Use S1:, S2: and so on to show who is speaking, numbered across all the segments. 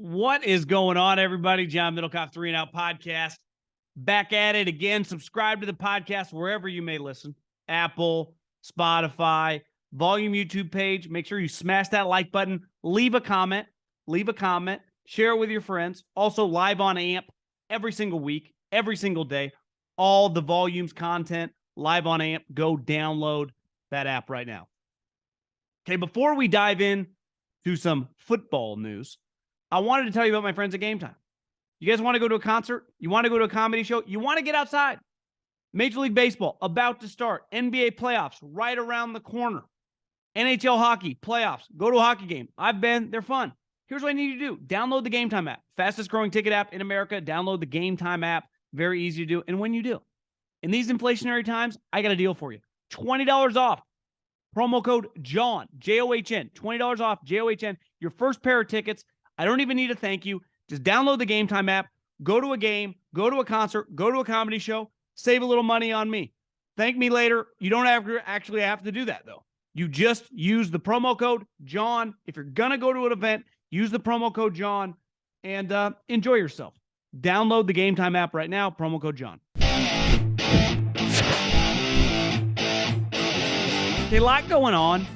S1: What is going on, everybody? John Middlekauff, 3 and Out Podcast. Back at it again. Subscribe to the podcast wherever you may listen. Apple, Spotify, Volume YouTube page. Make sure you smash that like button. Leave a comment. Share it with your friends. Also live on AMP every single week, every single day. All the Volumes content live on AMP. Go download that app right now. Okay, before we dive in to some football news, I wanted to tell you about my friends at Gametime. You guys want to go to a concert? You want to go to a comedy show? You want to get outside? Major League Baseball about to start. NBA playoffs right around the corner. NHL hockey playoffs. Go to a hockey game. I've been. They're fun. Here's what I need you to do. Download the Gametime app. Fastest growing ticket app in America. Download the Gametime app. Very easy to do. And when you do, in these inflationary times, I got a deal for you. $20 off. Promo code JOHN, J-O-H-N. $20 off, J-O-H-N. Your first pair of tickets. I don't even need to thank you. Just download the Gametime app, go to a game, go to a concert, go to a comedy show, save a little money on me. Thank me later. You don't actually have to do that, though. You just use the promo code John. If you're going to go to an event, use the promo code John and enjoy yourself. Download the Gametime app right now, promo code John. A lot going on.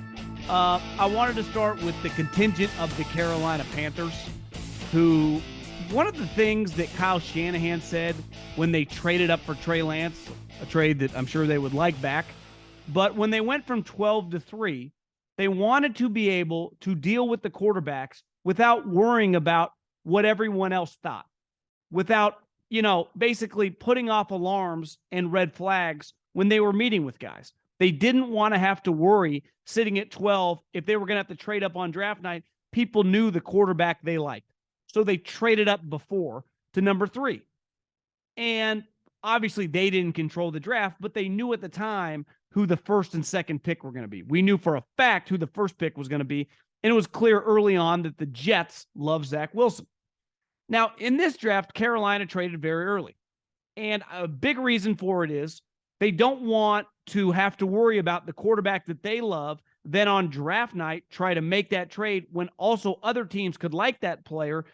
S1: I wanted to start with the contingent of the Carolina Panthers, who one of the things that Kyle Shanahan said when they traded up for Trey Lance, a trade that I'm sure they would like back, but when they went from 12 to 3, they wanted to be able to deal with the quarterbacks without worrying about what everyone else thought, without, basically putting off alarms and red flags when they were meeting with guys. They didn't want to have to worry sitting at 12 if they were going to have to trade up on draft night. People knew the quarterback they liked. So they traded up before to number 3. And obviously they didn't control the draft, but they knew at the time who the first and second pick were going to be. We knew for a fact who the first pick was going to be. And it was clear early on that the Jets love Zach Wilson. Now, in this draft, Carolina traded very early. And a big reason for it is they don't want to have to worry about the quarterback that they love, then on draft night, try to make that trade when also other teams could like that player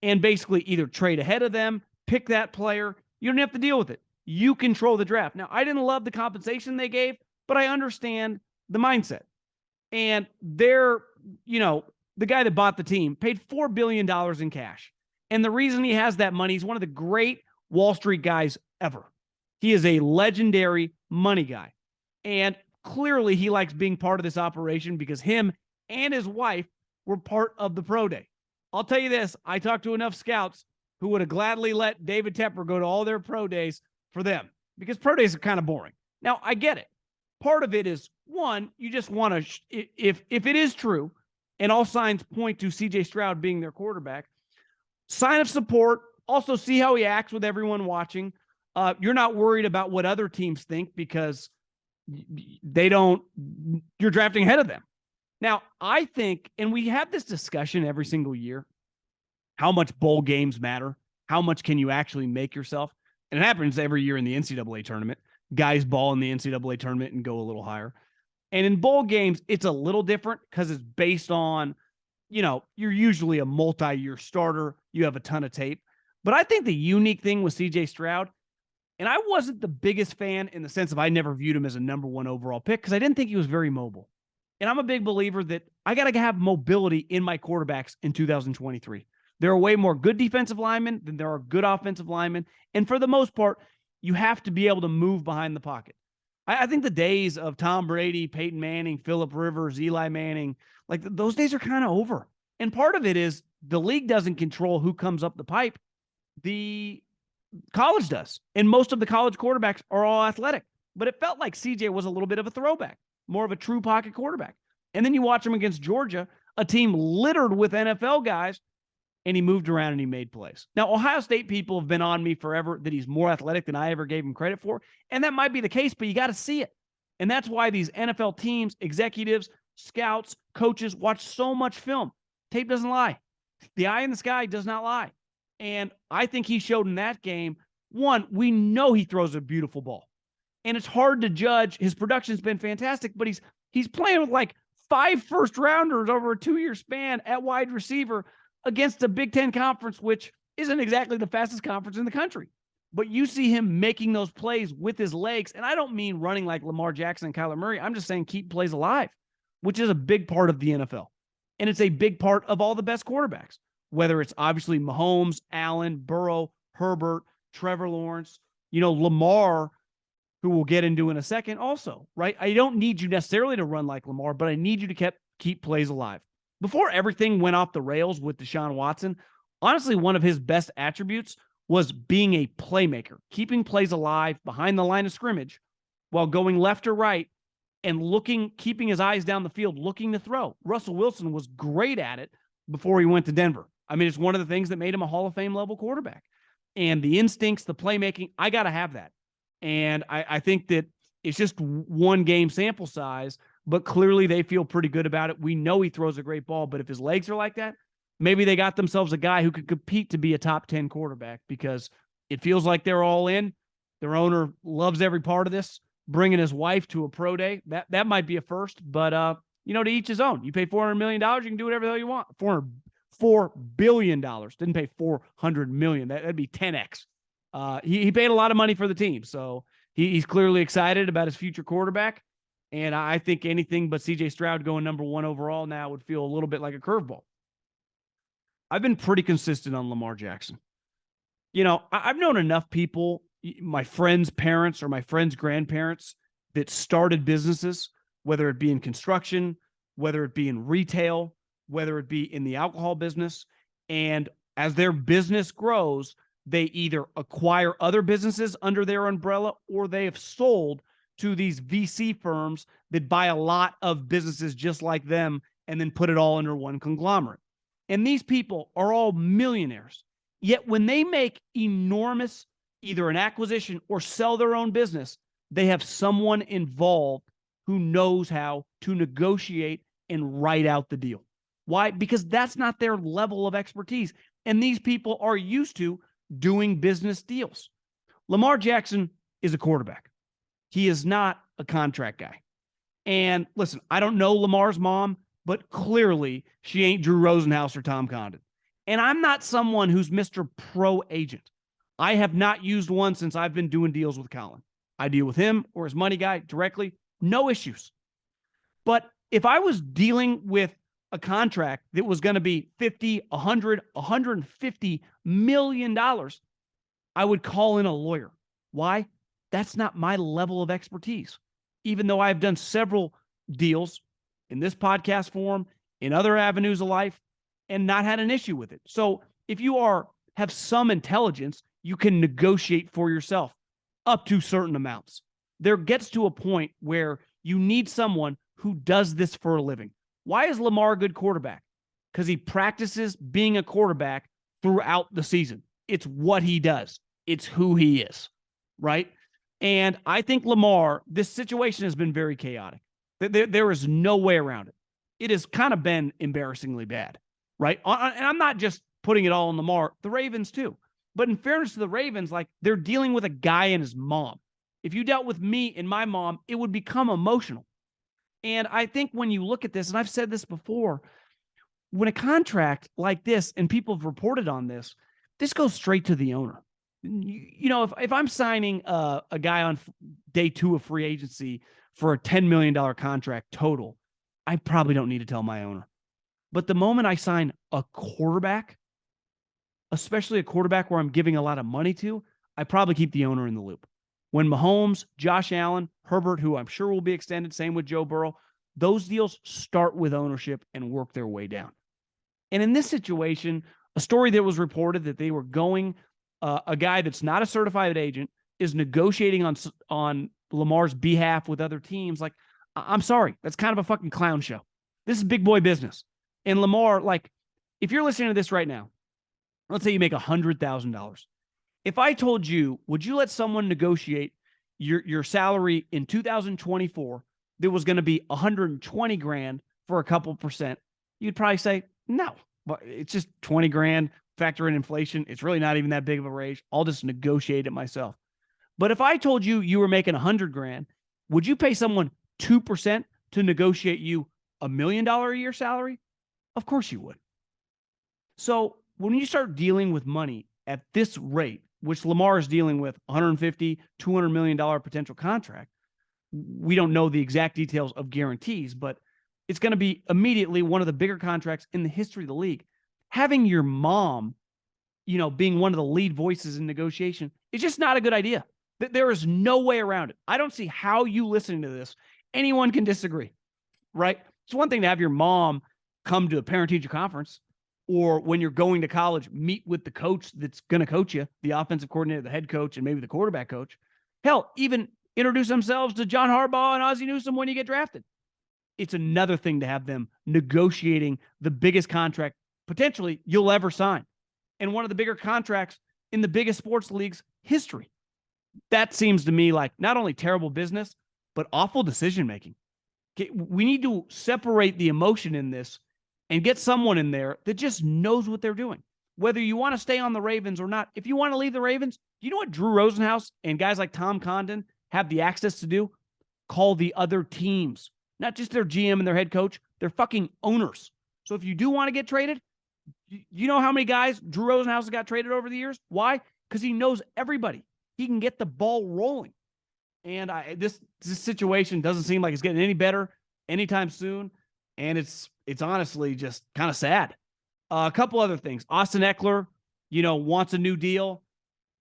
S1: and basically either trade ahead of them, pick that player. You don't have to deal with it. You control the draft. Now, I didn't love the compensation they gave, but I understand the mindset. And they're, the guy that bought the team paid $4 billion in cash. And the reason he has that money, he's one of the great Wall Street guys ever. He is a legendary money guy. And clearly he likes being part of this operation because him and his wife were part of the pro day. I'll tell you this, I talked to enough scouts who would have gladly let David Tepper go to all their pro days for them because pro days are kind of boring. Now, I get it. Part of it is, one, you just want to, if it is true, and all signs point to CJ Stroud being their quarterback, sign of support, also see how he acts with everyone watching. You're not worried about what other teams think because you're drafting ahead of them. Now, I think, and we have this discussion every single year, how much bowl games matter, how much can you actually make yourself? And it happens every year in the NCAA tournament. Guys ball in the NCAA tournament and go a little higher. And in bowl games, it's a little different because it's based on, you're usually a multi-year starter. You have a ton of tape. But I think the unique thing with CJ Stroud, and I wasn't the biggest fan in the sense of I never viewed him as a number 1 overall pick because I didn't think he was very mobile. And I'm a big believer that I got to have mobility in my quarterbacks in 2023. There are way more good defensive linemen than there are good offensive linemen. And for the most part, you have to be able to move behind the pocket. I think the days of Tom Brady, Peyton Manning, Phillip Rivers, Eli Manning, like those days are kind of over. And part of it is the league doesn't control who comes up the pipe. The college does. And most of the college quarterbacks are all athletic. But it felt like CJ was a little bit of a throwback, more of a true pocket quarterback. And then you watch him against Georgia, a team littered with NFL guys, and he moved around and he made plays. Now, Ohio State people have been on me forever that he's more athletic than I ever gave him credit for. And that might be the case, but you got to see it. And that's why these NFL teams, executives, scouts, coaches watch so much film. Tape doesn't lie. The eye in the sky does not lie. And I think he showed in that game, one, we know he throws a beautiful ball. And it's hard to judge. His production's been fantastic, but he's playing with like 5 first-rounders over a 2-year span at wide receiver. against a Big Ten conference, which isn't exactly the fastest conference in the country. But you see him making those plays with his legs. And I don't mean running like Lamar Jackson and Kyler Murray. I'm just saying keep plays alive, which is a big part of the NFL. And it's a big part of all the best quarterbacks, whether it's obviously Mahomes, Allen, Burrow, Herbert, Trevor Lawrence, Lamar, who we'll get into in a second also, right? I don't need you necessarily to run like Lamar, but I need you to keep plays alive. Before everything went off the rails with Deshaun Watson, honestly, one of his best attributes was being a playmaker, keeping plays alive behind the line of scrimmage while going left or right and keeping his eyes down the field, looking to throw. Russell Wilson was great at it before he went to Denver. I mean, it's one of the things that made him a Hall of Fame level quarterback. And the instincts, the playmaking, I got to have that. And I think that it's just one game sample size, but clearly they feel pretty good about it. We know he throws a great ball, but if his legs are like that, maybe they got themselves a guy who could compete to be a top 10 quarterback, because it feels like they're all in. Their owner loves every part of this, bringing his wife to a pro day. That might be a first, but to each his own. You pay $400 million, you can do whatever the hell you want. $4 billion. Didn't pay $400 million. That'd be 10x. He paid a lot of money for the team, so he's clearly excited about his future quarterback. And I think anything but C.J. Stroud going number 1 overall now would feel a little bit like a curveball. I've been pretty consistent on Lamar Jackson. I've known enough people, my friends' parents or my friends' grandparents, that started businesses, whether it be in construction, whether it be in retail, whether it be in the alcohol business. And as their business grows, they either acquire other businesses under their umbrella, or they have sold to these VC firms that buy a lot of businesses just like them and then put it all under one conglomerate. And these people are all millionaires. Yet when they make enormous, either an acquisition or sell their own business, they have someone involved who knows how to negotiate and write out the deal. Why? Because that's not their level of expertise. And these people are used to doing business deals. Lamar Jackson is a quarterback. He is not a contract guy. And listen, I don't know Lamar's mom, but clearly she ain't Drew Rosenhaus or Tom Condon. And I'm not someone who's Mr. Pro Agent. I have not used one since I've been doing deals with Colin. I deal with him or his money guy directly, no issues. But if I was dealing with a contract that was going to be $50, $100, $150 million, I would call in a lawyer. Why? That's not my level of expertise. Even though I've done several deals in this podcast form, in other avenues of life, and not had an issue with it. So if you have some intelligence, you can negotiate for yourself up to certain amounts. There gets to a point where you need someone who does this for a living. Why is Lamar a good quarterback? Because he practices being a quarterback throughout the season. It's what he does. It's who he is, right? And I think Lamar, this situation has been very chaotic. There is no way around it. It has kind of been embarrassingly bad, right? And I'm not just putting it all on Lamar, the Ravens too. But in fairness to the Ravens, like, they're dealing with a guy and his mom. If you dealt with me and my mom, it would become emotional. And I think when you look at this, and I've said this before, when a contract like this, and people have reported on this, this goes straight to the owner. If I'm signing a guy on day 2 of free agency for a $10 million contract total, I probably don't need to tell my owner. But the moment I sign a quarterback, especially a quarterback where I'm giving a lot of money to, I probably keep the owner in the loop. When Mahomes, Josh Allen, Herbert, who I'm sure will be extended, same with Joe Burrow, those deals start with ownership and work their way down. And in this situation, a story that was reported that they were going, a guy that's not a certified agent is negotiating on Lamar's behalf with other teams. Like, I'm sorry, that's kind of a fucking clown show. This is big boy business. And Lamar, like, if you're listening to this right now, let's say you make $100,000. If I told you, would you let someone negotiate your salary in 2024 that was going to be $120,000 for a couple percent, you'd probably say, no, but it's just $20,000, factor in inflation. It's really not even that big of a raise. I'll just negotiate it myself. But if I told you you were making $100,000, would you pay someone 2% to negotiate you $1 million a year salary? Of course you would. So when you start dealing with money at this rate, which Lamar is dealing with $150, $200 million potential contract, we don't know the exact details of guarantees, but it's going to be immediately one of the bigger contracts in the history of the league. Having your mom, being one of the lead voices in negotiation is just not a good idea. There is no way around it. I don't see how you listening to this, anyone can disagree, right? It's one thing to have your mom come to a parent-teacher conference, or when you're going to college, meet with the coach that's going to coach you, the offensive coordinator, the head coach, and maybe the quarterback coach. Hell, even introduce themselves to John Harbaugh and Ozzie Newsome when you get drafted. It's another thing to have them negotiating the biggest contract potentially you'll ever sign, and one of the bigger contracts in the biggest sports league's history. That seems to me like not only terrible business, but awful decision-making. We need to separate the emotion in this and get someone in there that just knows what they're doing. Whether you want to stay on the Ravens or not, if you want to leave the Ravens, you know what Drew Rosenhaus and guys like Tom Condon have the access to do? Call the other teams, not just their GM and their head coach, they're fucking owners. So if you do want to get traded, you know how many guys Drew Rosenhaus has got traded over the years? Why? Because he knows everybody. He can get the ball rolling. And this situation doesn't seem like it's getting any better anytime soon. And it's honestly just kind of sad. A couple other things. Austin Ekeler, wants a new deal.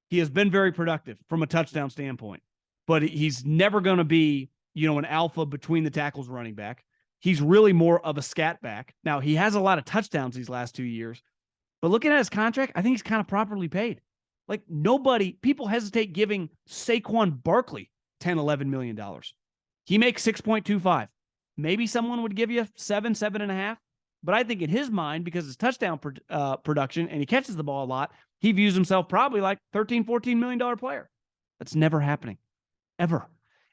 S1: He has been very productive from a touchdown standpoint, but he's never going to be, an alpha between the tackles running back. He's really more of a scat back. Now, he has a lot of touchdowns these last 2 years, but looking at his contract, I think he's kind of properly paid. Like people hesitate giving Saquon Barkley $10, $11 million. He makes 6.25. Maybe someone would give you 7.5. But I think in his mind, because his touchdown production and he catches the ball a lot, he views himself probably like $13, $14 million player. That's never happening, ever.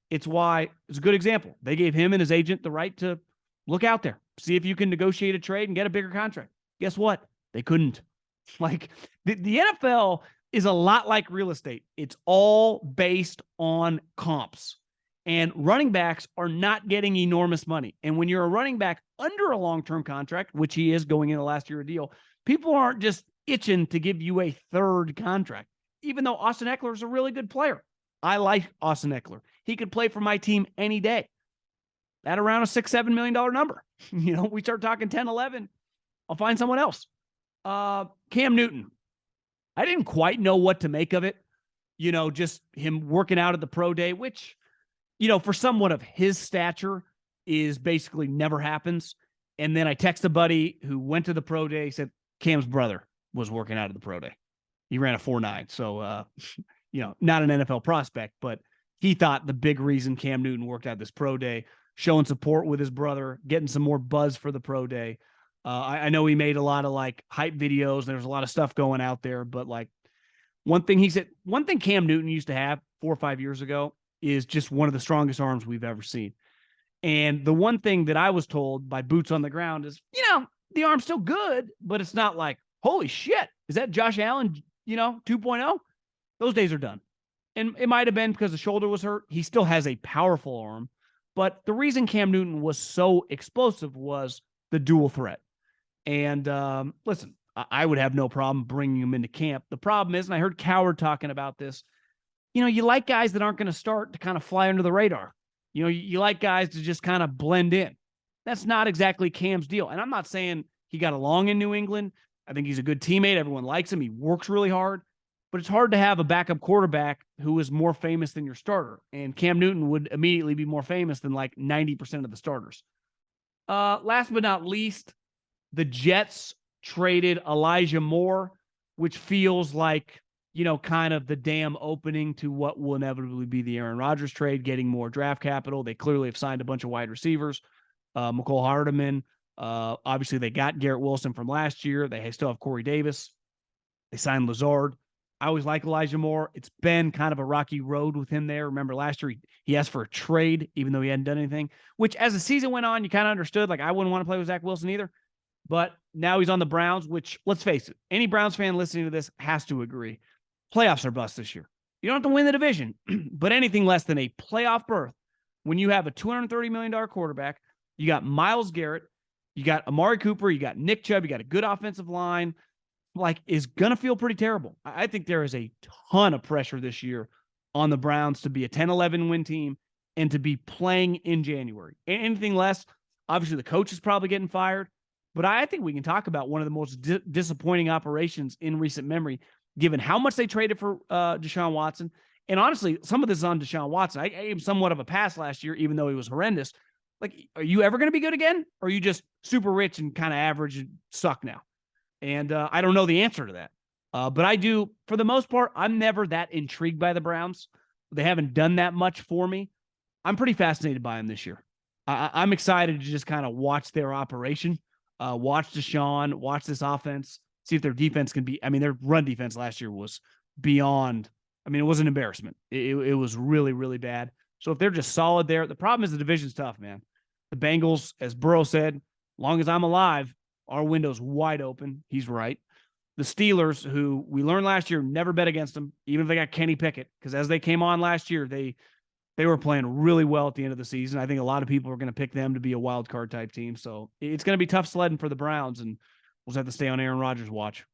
S1: It's why it's a good example. They gave him and his agent the right to look out there, see if you can negotiate a trade and get a bigger contract. Guess what? They couldn't. Like the NFL is a lot like real estate. It's all based on comps. And running backs are not getting enormous money. And when you're a running back under a long-term contract, which he is going into the last year of deal, people aren't just itching to give you a third contract, even though Austin Ekeler is a really good player. I like Austin Ekeler. He could play for my team any day at around a $6, $7 million number. We start talking 10, 11, I'll find someone else. Cam Newton. I didn't quite know what to make of it. Just him working out at the pro day, which, for someone of his stature is basically never happens. And then I text a buddy who went to the pro day, said Cam's brother was working out at the pro day. He ran a 4.9. So, not an NFL prospect, but he thought the big reason Cam Newton worked out this pro day, showing support with his brother, getting some more buzz for the pro day. I know he made a lot of like hype videos. There's a lot of stuff going out there, but like one thing Cam Newton used to have 4 or 5 years ago is just one of the strongest arms we've ever seen. And the one thing that I was told by boots on the ground is, the arm's still good, but it's not like, holy shit, is that Josh Allen, 2.0? Those days are done. And it might have been because the shoulder was hurt. He still has a powerful arm, but the reason Cam Newton was so explosive was the dual threat. And listen, I would have no problem bringing him into camp. The problem is, and I heard Coward talking about this, you like guys that aren't going to start to kind of fly under the radar. You like guys to just kind of blend in. That's not exactly Cam's deal. And I'm not saying he got along in New England. I think he's a good teammate. Everyone likes him. He works really hard. But it's hard to have a backup quarterback who is more famous than your starter. And Cam Newton would immediately be more famous than like 90% of the starters. Last but not least, the Jets traded Elijah Moore, which feels like, kind of the dam opening to what will inevitably be the Aaron Rodgers trade, getting more draft capital. They clearly have signed a bunch of wide receivers. McCole Hardman. Obviously, they got Garrett Wilson from last year. They still have Corey Davis. They signed Lazard. I always like Elijah Moore. It's been kind of a rocky road with him there. Remember last year, he asked for a trade, even though he hadn't done anything, which as the season went on, you kind of understood. Like, I wouldn't want to play with Zach Wilson either. But now he's on the Browns, which, let's face it, any Browns fan listening to this has to agree. Playoffs are bust this year. You don't have to win the division, but anything less than a playoff berth, when you have a $230 million quarterback, you got Myles Garrett, you got Amari Cooper, you got Nick Chubb, you got a good offensive line, is going to feel pretty terrible. I think there is a ton of pressure this year on the Browns to be a 10-11 win team and to be playing in January. Anything less, obviously the coach is probably getting fired, but I think we can talk about one of the most disappointing operations in recent memory, given how much they traded for Deshaun Watson. And honestly, some of this is on Deshaun Watson. I gave him somewhat of a pass last year, even though he was horrendous. Like, are you ever going to be good again? Or are you just super rich and kind of average and suck now? And I don't know the answer to that. But I do, for the most part, I'm never that intrigued by the Browns. They haven't done that much for me. I'm pretty fascinated by them this year. I'm excited to just kind of watch their operation, watch Deshaun, watch this offense, see if their defense can be. I mean, their run defense last year was beyond. I mean, it was an embarrassment. It was really, really bad. So if they're just solid there, the problem is the division's tough, man. The Bengals, as Burrow said, long as I'm alive, our window's wide open. He's right. The Steelers, who we learned last year, never bet against them, even if they got Kenny Pickett, because as they came on last year, they were playing really well at the end of the season. I think a lot of people are going to pick them to be a wild card type team. So it's going to be tough sledding for the Browns, and we'll just have to stay on Aaron Rodgers' watch.